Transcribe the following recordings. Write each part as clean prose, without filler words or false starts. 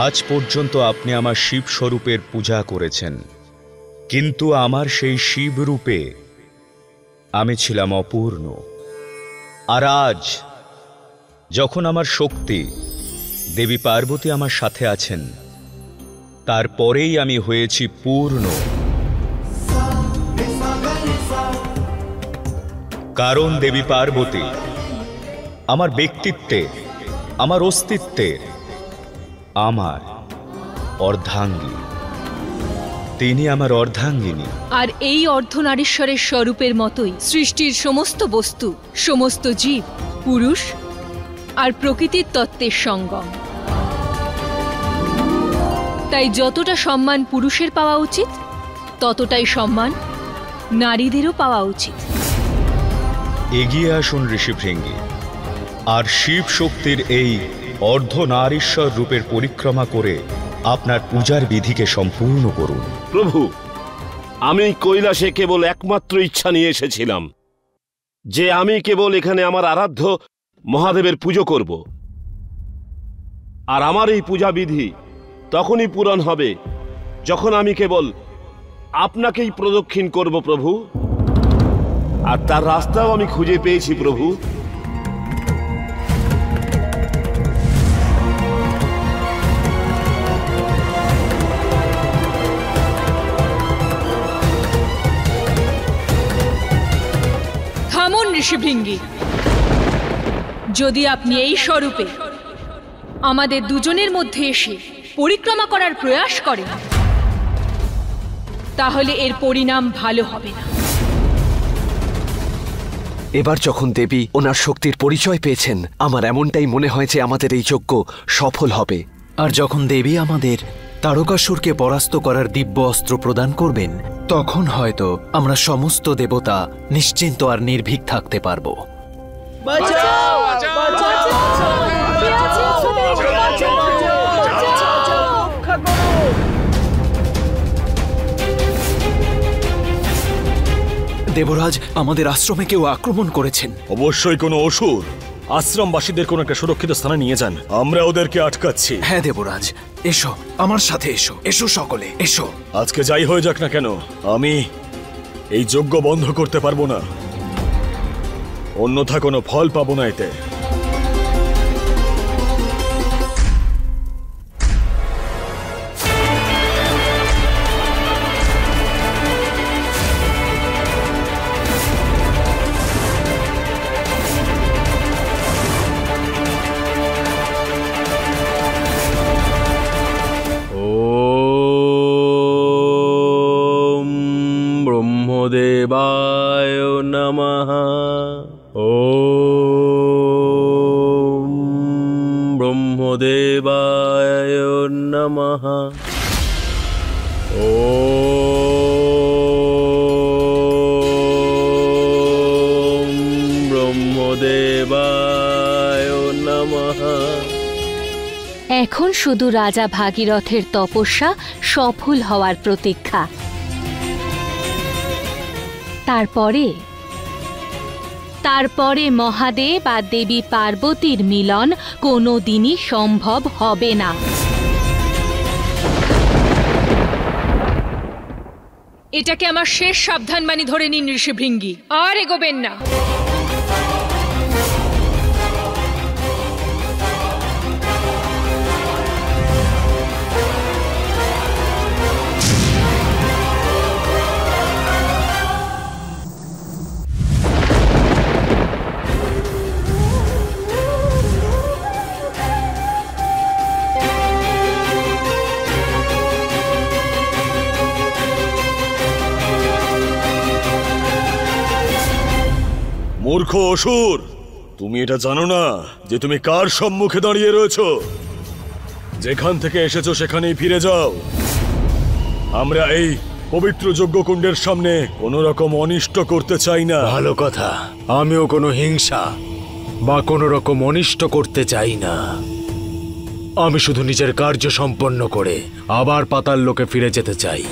আজ পর্যন্ত আপনি আমার শিব স্বরূপের পূজা করেছেন, কিন্তু আমার সেই শিব রূপে আমি ছিলাম অপূর্ণ। আর আজ যখন আমার শক্তি দেবী পার্বতী আমার সাথে আছেন, তারপরেই আমি হয়েছি পূর্ণ। কারণ দেবী পার্বতী আমার ব্যক্তিত্বে, আমার অস্তিত্বে আমার অর্ধাঙ্গী। তিনি আমার অর্ধাঙ্গিনী। আর এই অর্ধনারীশ্বরের স্বরূপের মতোই সৃষ্টির সমস্ত বস্তু, সমস্ত জীব, পুরুষ আর প্রকৃতির তত্ত্বের সঙ্গম। তাই যতটা সম্মান পুরুষের পাওয়া উচিত, ততটাই সম্মান নারীদেরও পাওয়া উচিত। এগিয়ে আসুন ঋষিভৃঙ্গি, আর শিব শক্তির এই অর্ধনারীশ্বর রূপের পরিক্রমা করে আপনার পূজার বিধিকে সম্পূর্ণ করুন। প্রভু, আমি কৈলাসে কেবল একমাত্র ইচ্ছা নিয়ে এসেছিলাম যে আমি কেবল এখানে আমার আরাধ্য মহাদেবের পুজো করব। আর আমার এই পূজা বিধি তখনই পূরণ হবে যখন আমি কেবল আপনাকেই প্রদক্ষিণ করব প্রভু। আর তার রাস্তাও আমি খুঁজে পেয়েছি প্রভু। থামুন ঋষিভৃঙ্গি। যদি আপনি এই স্বরূপে আমাদের দুজনের মধ্যে এসে পরিক্রমা করার প্রয়াস করেন, তাহলে এর পরিণাম ভালো হবে না। এবার যখন দেবী ওনার শক্তির পরিচয় পেয়েছেন, আমার এমনটাই মনে হয় যে আমাদের এই যজ্ঞ সফল হবে। আর যখন দেবী আমাদের তারকাসুরকে পরাস্ত করার দিব্য অস্ত্র প্রদান করবেন, তখন হয়তো আমরা সমস্ত দেবতা নিশ্চিন্ত আর নির্ভীক থাকতে পারব। দেবরাজ, আমাদের আশ্রমে কেউ আক্রমণ করেছেন। অবশ্যই কোনো অসুর। আশ্রমবাসীদের কোনো একটা সুরক্ষিত স্থানে নিয়ে যান, আমরা ওদেরকে আটকাচ্ছি। হ্যাঁ দেবরাজ, এসো আমার সাথে, এসো এসো সকলে এসো। আজকে যাই হয়ে যাক না কেন, আমি এই যজ্ঞ বন্ধ করতে পারবো না, অন্যথা কোনো ফল পাবো না এতে। ব্রহ্মদেবায় নমঃ। ওম ব্রহ্মদেবায় নমঃ। ওম ব্রহ্মদেবায় নমঃ। এখন শুধু রাজা ভাগীরথের তপস্যা সফল হওয়ার প্রতীক্ষা। তারপরে মহাদেব আর দেবী পার্বতীর মিলন কোনোদিনই সম্ভব হবে না। এটাকে আমার শেষ সাবধানবাণী ধরে নিন ঋষিভৃঙ্গি, আর এগোবেন না। মূর্খ অসুর, তুমি এটা জানো না যে তুমি কার সম্মুখে দাঁড়িয়ে রয়েছো? যেখান থেকে এসেছো সেখানেই ফিরে যাও। আমরা এই পবিত্র যজ্ঞকুণ্ডের সামনে কোনো রকম অনিষ্ট করতে চাই না। ভালো কথা, আমিও কোনো হিংসা বা কোনো রকম অনিষ্ট করতে চাই না। আমি শুধু নিজের কার্য সম্পন্ন করে আবার পাতাল লোকে ফিরে যেতে চাই।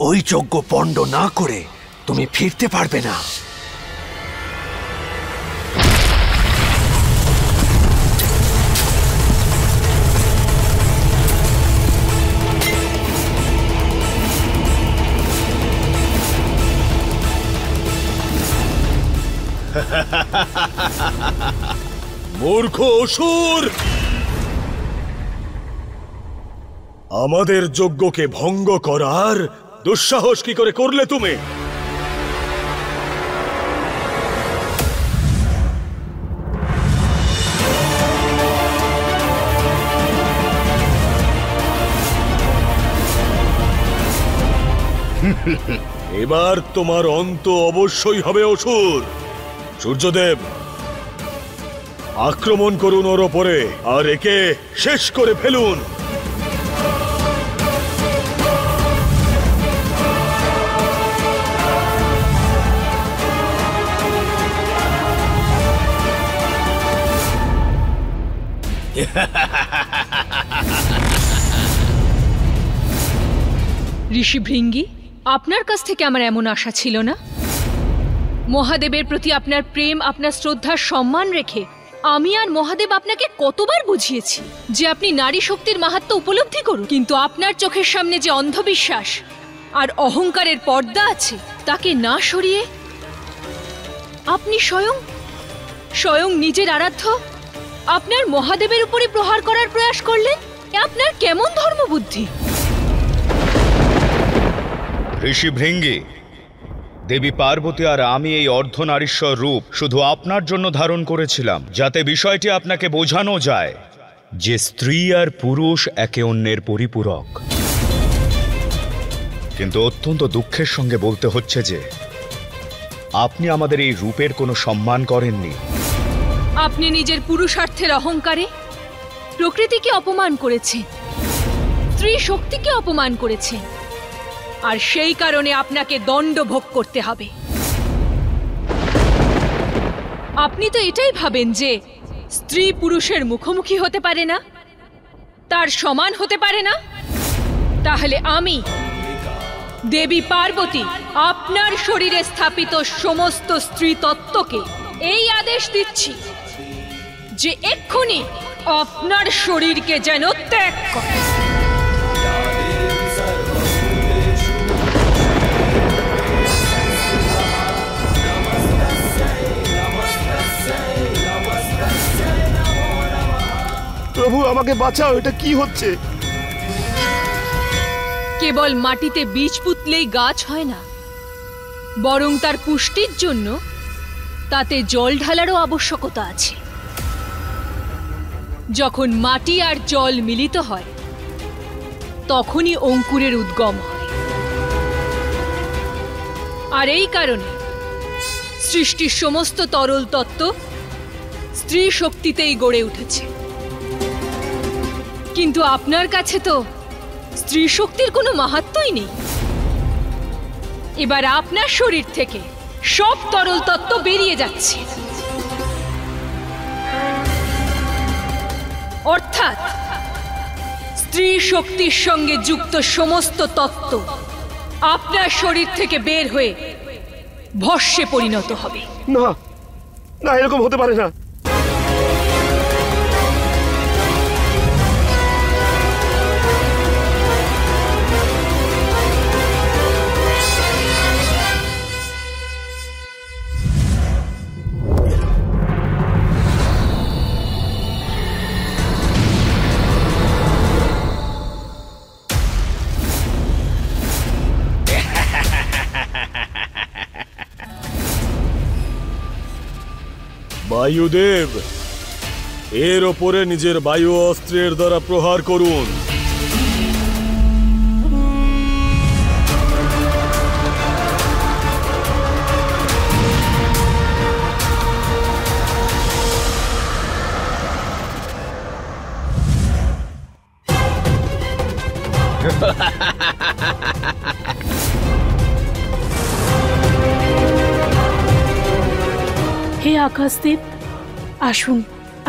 ওই যজ্ঞ পণ্ড না করে তুমি ফিরতে পারবে না। মূর্খ অসুর! আমাদের যজ্ঞকে ভঙ্গ করার দুঃসাহস কি করে করলে তুমি? এবার তোমার অন্ত অবশ্যই হবে অসুর। সূর্যদেব, আক্রমণ করুন ওর ওপরে আর একে শেষ করে ফেলুন। ঋষি ভৃঙ্গি, আপনার কাছ থেকে আমার এমন আশা ছিল না। মহাদেবের প্রতি আপনার প্রেম, আপনার শ্রদ্ধার সম্মান রেখে আমি আর মহাদেব আপনাকে কতবার বুঝিয়েছি যে আপনি নারী শক্তির মাহাত্ম্য উপলব্ধি করুন, কিন্তু আপনার চোখের সামনে যে অন্ধবিশ্বাস আর অহংকারের পর্দা আছে তাকে না সরিয়ে আপনি স্বয়ং নিজের আরাধ্য আপনার মহাদেবের উপরে প্রহার করার প্রয়াস করলেন। আপনার কেমন ধর্মবুদ্ধি? ঋষি ভৃঙ্গি, দেবী পার্বতী আর আমি এই অর্ধনারীশ্বর রূপ শুধু আপনার জন্য ধারণ করেছিলাম, যাতে বিষয়টি আপনাকে বোঝানো যায় যে স্ত্রী আর পুরুষ একে অন্যের পরিপূরক। কিন্তু অত্যন্ত দুঃখের সঙ্গে বলতে হচ্ছে যে আপনি আমাদের এই রূপের কোনো সম্মান করেননি। আপনি নিজের পুরুষার্থের অহংকারে প্রকৃতিকে অপমান করেছেন, স্ত্রী শক্তিকে অপমান করেছেন, আর সেই কারণে আপনাকে দণ্ড ভোগ করতে হবে। আপনি তো এটাই ভাবেন যে স্ত্রী পুরুষের মুখোমুখি হতে পারে না, তার সমান হতে পারে না। তাহলে আমি দেবী পার্বতী আপনার শরীরে স্থাপিত সমস্ত স্ত্রী তত্ত্বকে এই আদেশ দিচ্ছি যে এক্ষুনি আপনার শরীরকে যেন ত্যাগ করে। প্রভু, আমাকে বাঁচাও, এটা কি হচ্ছে? কেবল মাটিতে বীজ পুঁতলেই গাছ হয় না, বরং তার পুষ্টির জন্য তাতে জল ঢালারও আবশ্যকতা আছে। যখন মাটি আর জল মিলিত হয় তখনই অঙ্কুরের উদ্গম হয়। আর এই কারণে সৃষ্টির সমস্ত তরল তত্ত্ব স্ত্রী শক্তিতেই গড়ে উঠেছে। কিন্তু আপনার কাছে তো স্ত্রী শক্তির কোনো মাহাত্ম্যই নেই। এবার আপনার শরীর থেকে সব তরল তত্ত্ব বেরিয়ে যাচ্ছে, অর্থাৎ স্ত্রী শক্তির সঙ্গে যুক্ত সমস্ত তত্ত্ব আপনার শরীর থেকে বের হয়ে ভস্মে পরিণত হবে। না না, এরকম হতে পারে না। বায়ুদেব, এর ওপরে নিজের বায়ু অস্ত্রের দ্বারা প্রহার করুন। হে আকাশদেব, আসুন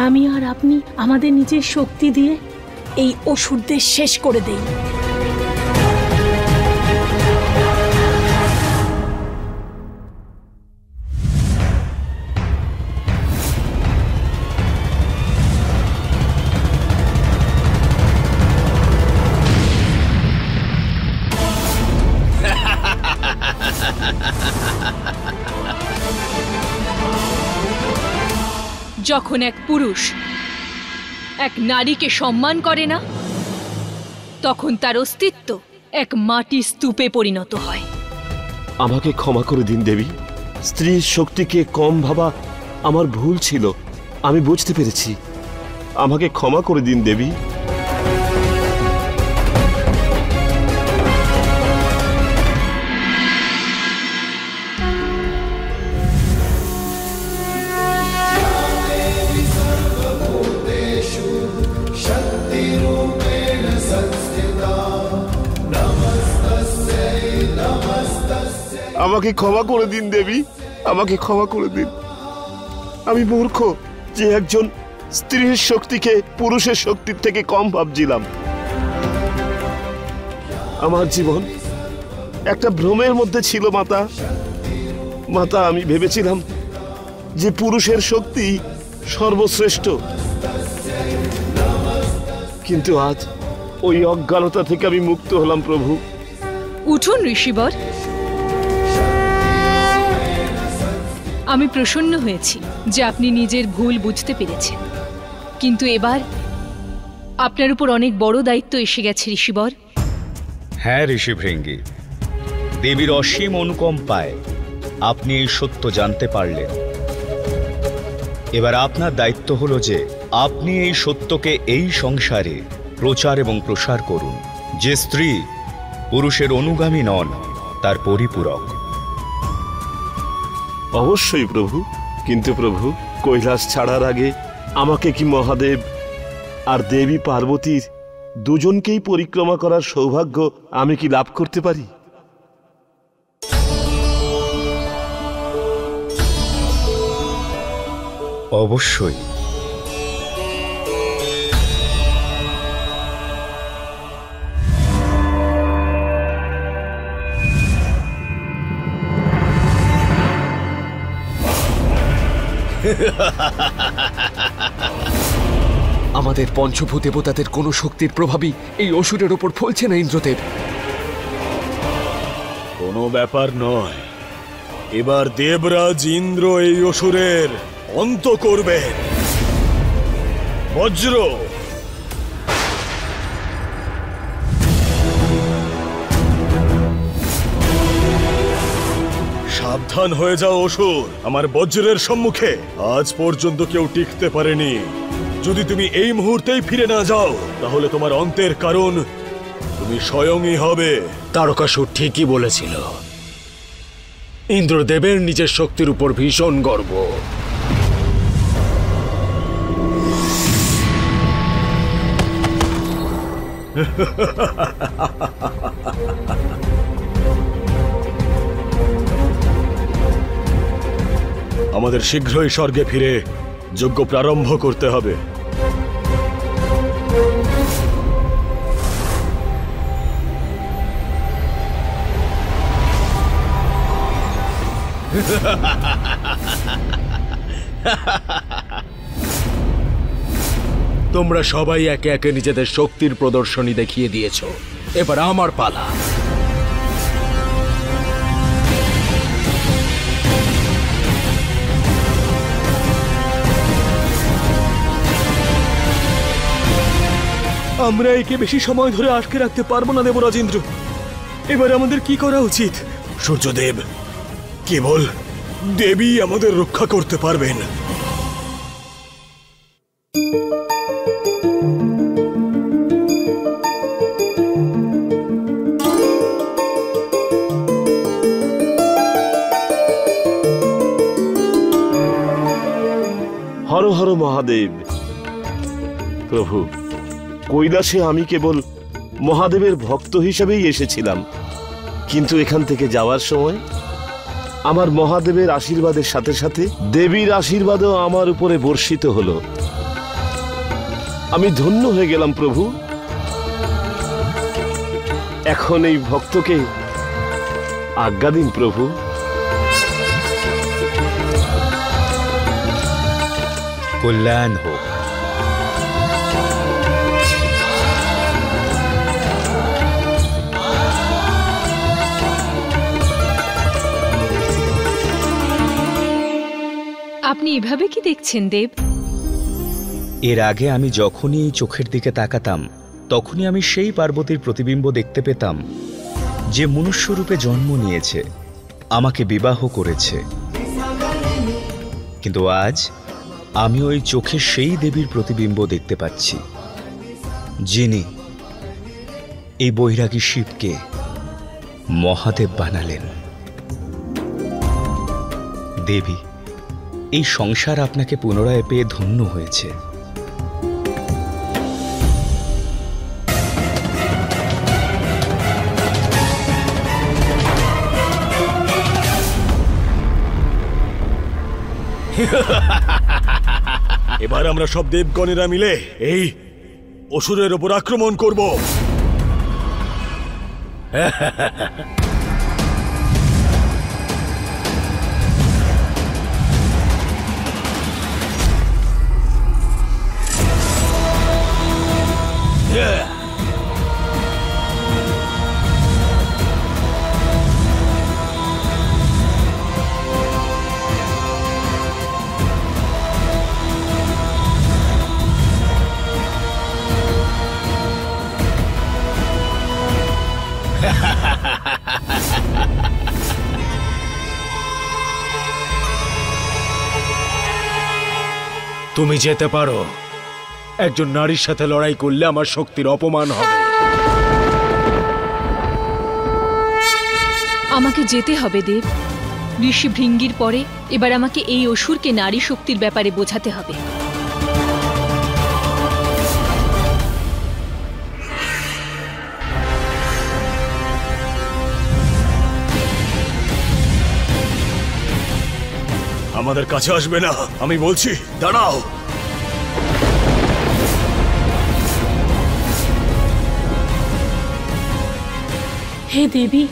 আমি আর আপনি আমাদের নিজের শক্তি দিয়ে এই অসুরদের শেষ করে দেই। যখন এক পুরুষ এক নারীকে সম্মান করে না, তখন তার অস্তিত্ব এক মাটির স্তূপে পরিণত হয়। আমাকে ক্ষমা করে দিন দেবী। স্ত্রীর শক্তিকে কম ভাবা আমার ভুল ছিল, আমি বুঝতে পেরেছি। আমাকে ক্ষমা করে দিন দেবী। আমাকে ক্ষমা করে দিন দেবী, আমাকে ক্ষমা করে দিন। আমি মূর্খ যে একজন স্ত্রীর শক্তিকে পুরুষের শক্তির থেকে কম ভাবছিলাম। আমার জীবন একটা ভ্রমের মধ্যে ছিল মাতা। মাতা, আমি ভেবেছিলাম যে পুরুষের শক্তি সর্বশ্রেষ্ঠ, কিন্তু আজ ওই অজ্ঞানতা থেকে আমি মুক্ত হলাম প্রভু। উঠুন ঋষিবর। আমি প্রসন্ন হয়েছি যে আপনি নিজের ভুল বুঝতে পেরেছেন, কিন্তু এবার আপনার উপর অনেক বড় দায়িত্ব এসে গেছে ঋষিবর। হ্যাঁ ঋষিভৃঙ্গি, দেবীর অসীম অনুকম্পায় আপনি এই সত্য জানতে পারলেন। এবার আপনার দায়িত্ব হলো যে আপনি এই সত্যকে এই সংসারে প্রচার এবং প্রসার করুন যে স্ত্রী পুরুষের অনুগামী নন, তার পরিপূরক। অবশ্যই প্রভু, কিন্তু প্রভু, কৈলাস ছাড়ার আগে আমাকে কি মহাদেব আর দেবী পার্বতীর দুজনকেই পরিক্রমা করার সৌভাগ্য আমি কি লাভ করতে পারি? অবশ্যই। আমাদের পঞ্চভূত দেবতাদের কোনো শক্তির প্রভাবই এই অসুরের ওপর ফলছে না ইন্দ্রদেব। কোনো ব্যাপার নয়, এবার দেবরাজ ইন্দ্র এই অসুরের অন্ত করবেন। বজ্র, সাবধান হয়ে যাও অসুর, আমার বজ্রের সম্মুখে আজ পর্যন্ত কেউ টিকতে পারেনি। যদি তুমি এই মুহূর্তেই ফিরে না যাও, তাহলে তোমার অন্তের কারণ তুমি স্বয়ংই হবে। তারকাসুর ঠিকই বলেছিল, ইন্দ্রদেবের নিজের শক্তির উপর ভীষণ গর্ব। আমাদের শীঘ্রই স্বর্গে ফিরে যজ্ঞ প্রারম্ভ করতে হবে। তোমরা সবাই একে একে নিজেদের শক্তির প্রদর্শনী দেখিয়ে দিয়েছ, এবার আমার পালা। আমরা একে বেশি সময় ধরে আটকে রাখতে পারবো না দেবরাজ ইন্দ্র। এবার আমাদের কি করা উচিত? সূর্যদেব, কেবল দেবী আমাদের রক্ষা করতে পারবেন। হর হর মহাদেব। প্রভু, কৈলাসে আমি কেবল মহাদেবের ভক্ত হিসেবেই এসেছিলাম, কিন্তু এখান থেকে যাওয়ার সময় আমার মহাদেবের আশীর্বাদের সাথে সাথে দেবীর আশীর্বাদও আমার উপরে বর্ষিত হলো। আমি ধন্য হয়ে গেলাম প্রভু। এখন এই ভক্তকে আজ্ঞা দিন প্রভু। কল্যাণ হোক। আপনি এভাবে কি দেখছেন দেব? এর আগে আমি যখনই এই চোখের দিকে তাকাতাম তখনই আমি সেই পার্বতীর প্রতিবিম্ব দেখতে পেতাম যে মনুষ্যরূপে জন্ম নিয়েছে, আমাকে বিবাহ করেছে। কিন্তু আজ আমি ওই চোখে সেই দেবীর প্রতিবিম্ব দেখতে পাচ্ছি, যিনি এই বৈরাগী শিবকে মহাদেব বানালেন। দেবী, এই সংসার আপনাকে পুনরায় পেয়ে ধন্য হয়েছে। এবার আমরা সব দেবগণেরা মিলে এই অসুরের উপর আক্রমণ করব। তুমি যেতে পারো। একজন নারীর সাথে লড়াই করলে আমার শক্তির অপমান হবে। আমাকে যেতে হবে দেব। ঋষি ভৃঙ্গির পরে এবার আমাকে এই অসুরকে নারী শক্তির ব্যাপারে বোঝাতে হবে। আমাদের কাছে আসবে না, আমি বলছি। দাঁড়াও। হে দেবী,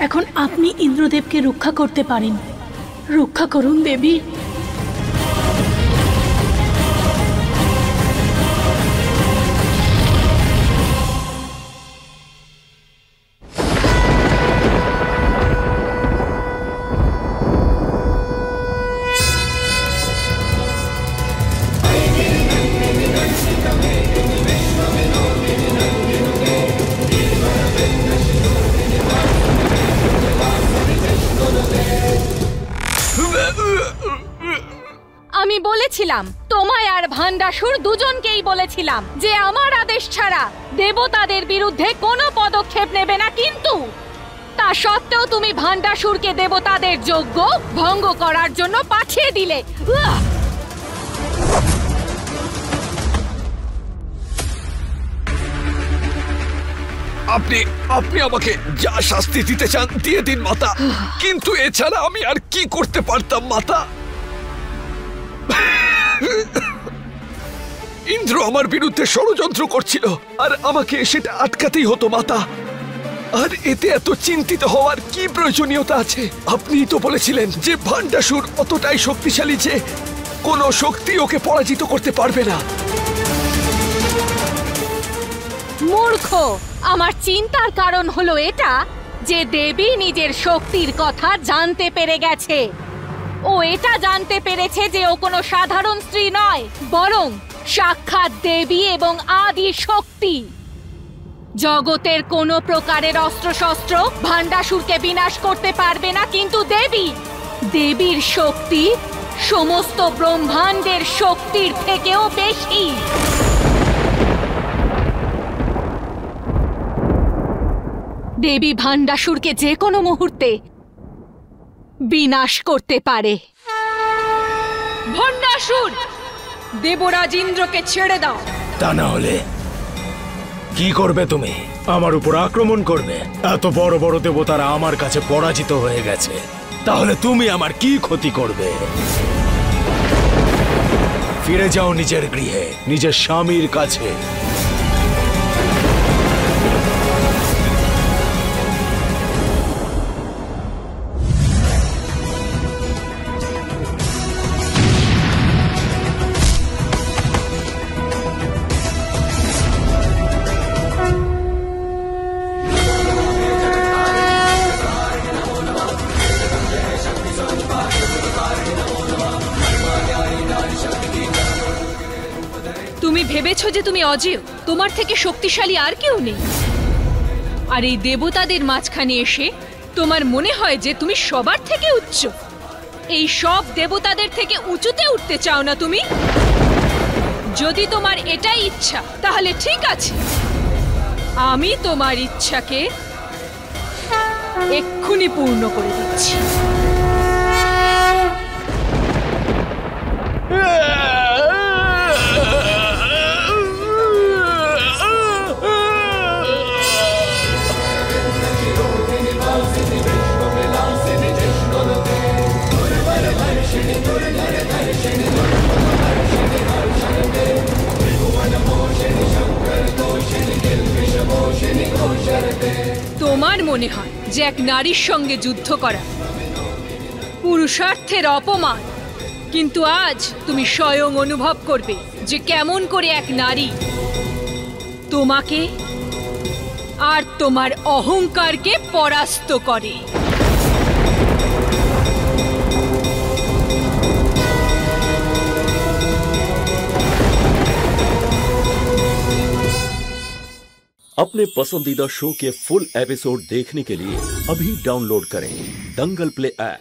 এখন আপনি ইন্দ্রদেবকে রক্ষা করতে পারেন। রক্ষা করুন দেবী। আমি বলেছিলাম, তোমায় আর ভান্ডাসুর দুজনকেই বলেছিলাম যে আমার আদেশ ছাড়া দেবতাদের বিরুদ্ধে কোনো পদক্ষেপ নেবে না, কিন্তু তা সত্ত্বেও তুমি ভান্ডাসুরকে দেবতাদের যজ্ঞ ভঙ্গ করার জন্য পাঠিয়ে দিলে। আপনি আপনি আমাকে যা শাস্তি দিতে চান দিয়ে দিন মাতা, কিন্তু এছাড়া আমি আর কি করতে পারতাম মাতা? ইন্দ্র আমার বিরুদ্ধে ষড়যন্ত্র করছিল আর আমাকে সেটা আটকাতেই হতো মাতা। আর এতে এত চিন্তিত হওয়ার কি প্রয়োজনীয়তা আছে? আপনিই তো বলেছিলেন যে ভান্ডাসুর অতটাই শক্তিশালী যে কোনো শক্তি ওকে পরাজিত করতে পারবে না। মূর্খ, আমার চিন্তার কারণ হলো এটা যে দেবী নিজের শক্তির কথা জানতে পেরে গেছে। ও এটা জানতে পেরেছে যে ও কোনো সাধারণ স্ত্রী নয়, বরং সাক্ষাৎ দেবী এবং আদি শক্তি। জগতের কোনো প্রকারের অস্ত্রশস্ত্র ভান্ডাসুরকে বিনাশ করতে পারবে না, কিন্তু দেবীর শক্তি সমস্ত ব্রহ্মাণ্ডের শক্তির থেকেও বেশি। দেবী ভান্ডাসুরকে যে কোনো মুহূর্তে বিনাশ করতে পারে। ভণ্ডাসুর, দেবরাজ ইন্দ্রকে ছেড়ে দাও। তা না হলে কি করবে তুমি? আমার উপর আক্রমণ করবে? এত বড় বড় দেবতারা আমার কাছে পরাজিত হয়ে গেছে, তাহলে তুমি আমার কি ক্ষতি করবে? ফিরে যাও নিজের গৃহে, নিজের স্বামীর কাছে। যে তুমি অজেয়, তোমার থেকে শক্তিশালী আর কেউ নেই। আর এই দেবতাদের মাঝখানে এসে তোমার মনে হয় যে তুমি সবার থেকে উচ্চ। এই সব দেবতাদের থেকে উঁচুতে উঠতে চাও না তুমি? যদি তোমার এটাই ইচ্ছা তাহলে ঠিক আছে, আমি তোমার ইচ্ছাকে এক্ষুনি পূর্ণ করে দিচ্ছি। তোমার মনে হয় যে এক নারীর সঙ্গে যুদ্ধ করা পুরুষার্থের অপমান, কিন্তু আজ তুমি স্বয়ং অনুভব করবে যে কেমন করে এক নারী তোমাকে আর তোমার অহংকারকে পরাস্ত করে। अपने पसंदीदा शो के फुल एपिसोड देखने के लिए अभी डाउनलोड करें दंगल प्ले ऐप।